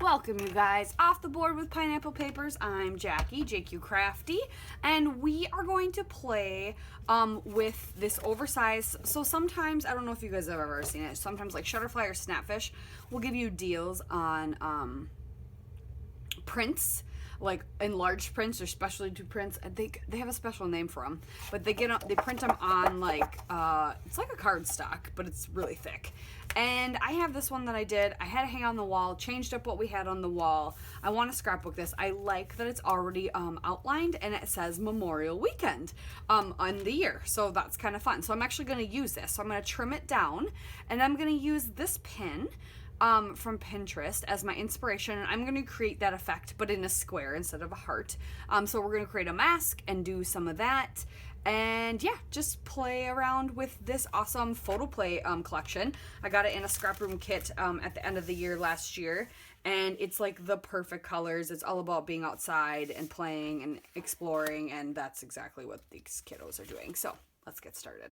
Welcome, you guys. Off the board with Pineapple Papers. I'm Jacqie, JQ Crafty, and we are going to play with this oversized. So sometimes, I don't know if you guys have ever seen it, sometimes like Shutterfly or Snapfish will give you deals on prints, like enlarged prints or specialty prints. They have a special name for them, but they print them on like it's like a cardstock, but it's really thick. And I have this one that I did. I had to hang on the wall, changed up what we had on the wall. I want to scrapbook this. I like that it's already outlined and it says Memorial Weekend on the year. So that's kind of fun. So I'm actually going to use this. So I'm going to trim it down and I'm going to use this pin from Pinterest as my inspiration. And I'm going to create that effect, but in a square instead of a heart. So we're going to create a mask and do some of that. And yeah, just play around with this awesome photo play collection. I got it in a scrap room kit at the end of the year last year. And it's like the perfect colors. It's all about being outside and playing and exploring. And that's exactly what these kiddos are doing. So let's get started.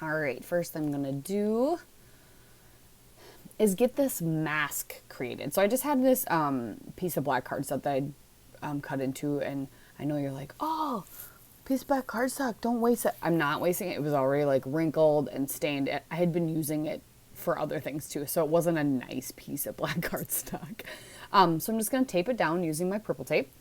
All right, first I'm going to do is get this mask created. So I just had this piece of black cardstock that I cut into, and I know you're like, oh, piece of black cardstock, don't waste it. I'm not wasting it. It was already like wrinkled and stained. I had been using it for other things too, so it wasn't a nice piece of black cardstock. So I'm just going to tape it down using my purple tape.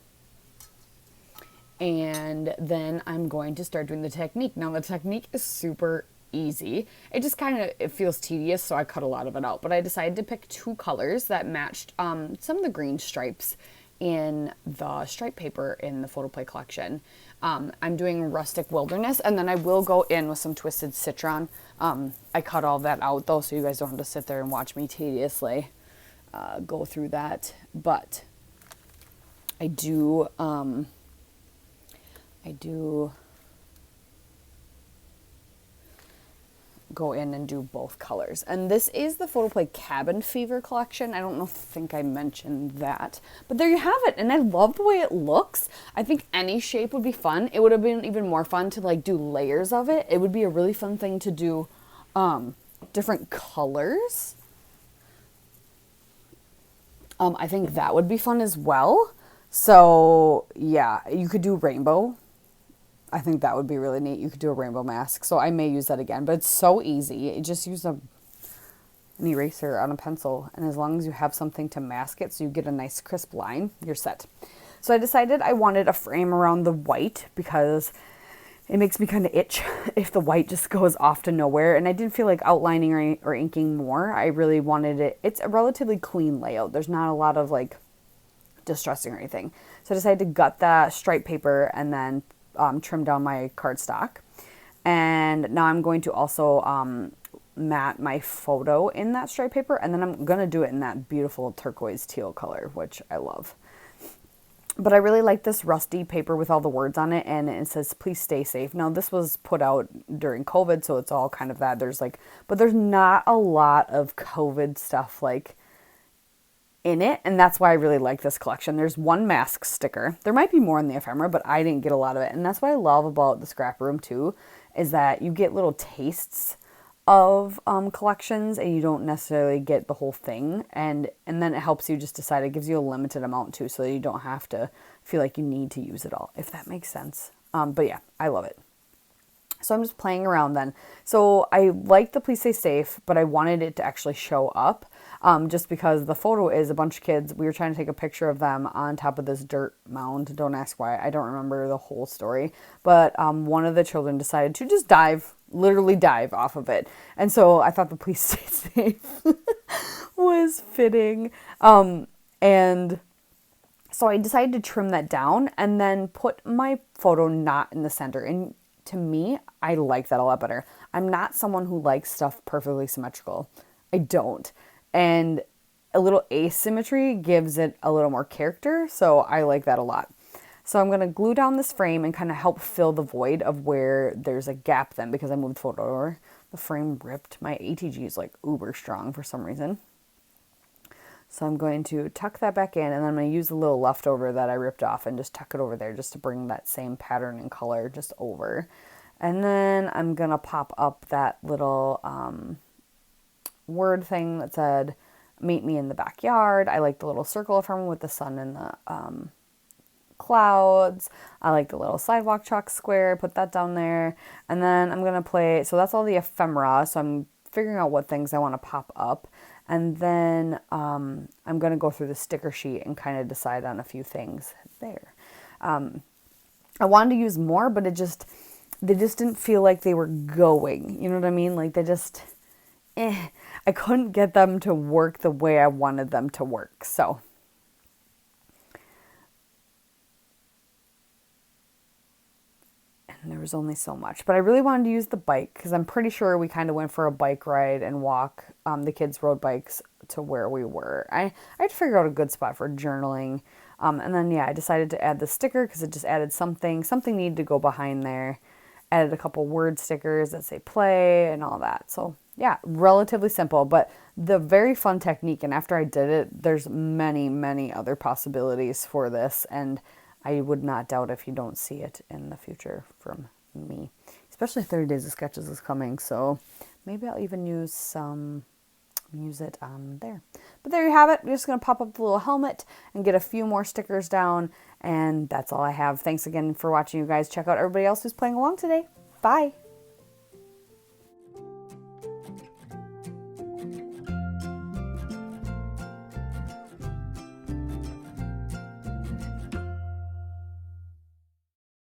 And then I'm going to start doing the technique. Now the technique is super easy. It just it feels tedious, so I cut a lot of it out. But I decided to pick two colors that matched some of the green stripes in the stripe paper in the photo play collection. I'm doing Rustic Wilderness, and then I will go in with some Twisted Citron. I cut all that out though, so you guys don't have to sit there and watch me tediously go through that. But I do go in and do both colors. And this is the Photo Play Cabin Fever collection. I don't think I mentioned that, but there you have it. And I love the way it looks. I think any shape would be fun. It would have been even more fun to like do layers of it. It would be a really fun thing to do different colors. I think that would be fun as well. So yeah, you could do rainbow. I think that would be really neat. You could do a rainbow mask. So I may use that again, but it's so easy. You just use an eraser on a pencil, and as long as you have something to mask it so you get a nice crisp line, you're set. So I decided I wanted a frame around the white because it makes me kind of itch if the white just goes off to nowhere, and I didn't feel like outlining or inking more. I really wanted it. It's a relatively clean layout. There's not a lot of like distressing or anything. So I decided to gut that stripe paper and then trim down my cardstock. And now I'm going to also mat my photo in that stripe paper, and then I'm going to do it in that beautiful turquoise teal color, which I love. But I really like this rusty paper with all the words on it, and it says, please stay safe. Now this was put out during COVID, so it's all kind of that. But there's not a lot of COVID stuff like in it, and that's why I really like this collection. There's one mask sticker. There might be more in the ephemera, but I didn't get a lot of it. And that's what I love about the scrap room too, is that you get little tastes of collections, and you don't necessarily get the whole thing. And then it helps you just decide. It gives you a limited amount too, so that you don't have to feel like you need to use it all, if that makes sense. But yeah, I love it. So I'm just playing around then. So I like the please stay safe, but I wanted it to actually show up. Just because the photo is a bunch of kids. We were trying to take a picture of them on top of this dirt mound. Don't ask why. I don't remember the whole story. But one of the children decided to just literally dive off of it. And so I thought the please stay safe was fitting. And so I decided to trim that down and then put my photo not in the center. And to me, I like that a lot better. I'm not someone who likes stuff perfectly symmetrical. I don't. And a little asymmetry gives it a little more character, so I like that a lot. So I'm going to glue down this frame and kind of help fill the void of where there's a gap then, because I moved the photo over. The frame ripped. My ATG is like uber strong for some reason. So I'm going to tuck that back in, and then I'm going to use the little leftover that I ripped off and just tuck it over there just to bring that same pattern and color just over. And then I'm going to pop up that little word thing that said meet me in the backyard. I like the little circle of hermit with the sun and the clouds. I like the little sidewalk chalk square, put that down there. And then I'm going to play, so that's all the ephemera. So I'm figuring out what things I want to pop up. And then I'm going to go through the sticker sheet and kind of decide on a few things there. I wanted to use more, but they just didn't feel like they were going. You know what I mean? Like they just, I couldn't get them to work the way I wanted them to work. So and there was only so much, but I really wanted to use the bike because I'm pretty sure we kind of went for a bike ride and walk. The kids rode bikes to where we were. I had to figure out a good spot for journaling. And then, yeah, I decided to add the sticker because it just added something needed to go behind there. Added a couple word stickers that say play and all that. So yeah, relatively simple, but the very fun technique. And after I did it, there's many, many other possibilities for this. And I would not doubt if you don't see it in the future from me, especially 30 Days of Sketches is coming. So maybe I'll even use it on there. But there you have it. We're just going to pop up the little helmet and get a few more stickers down. And that's all I have. Thanks again for watching, you guys. Check out everybody else who's playing along today. Bye.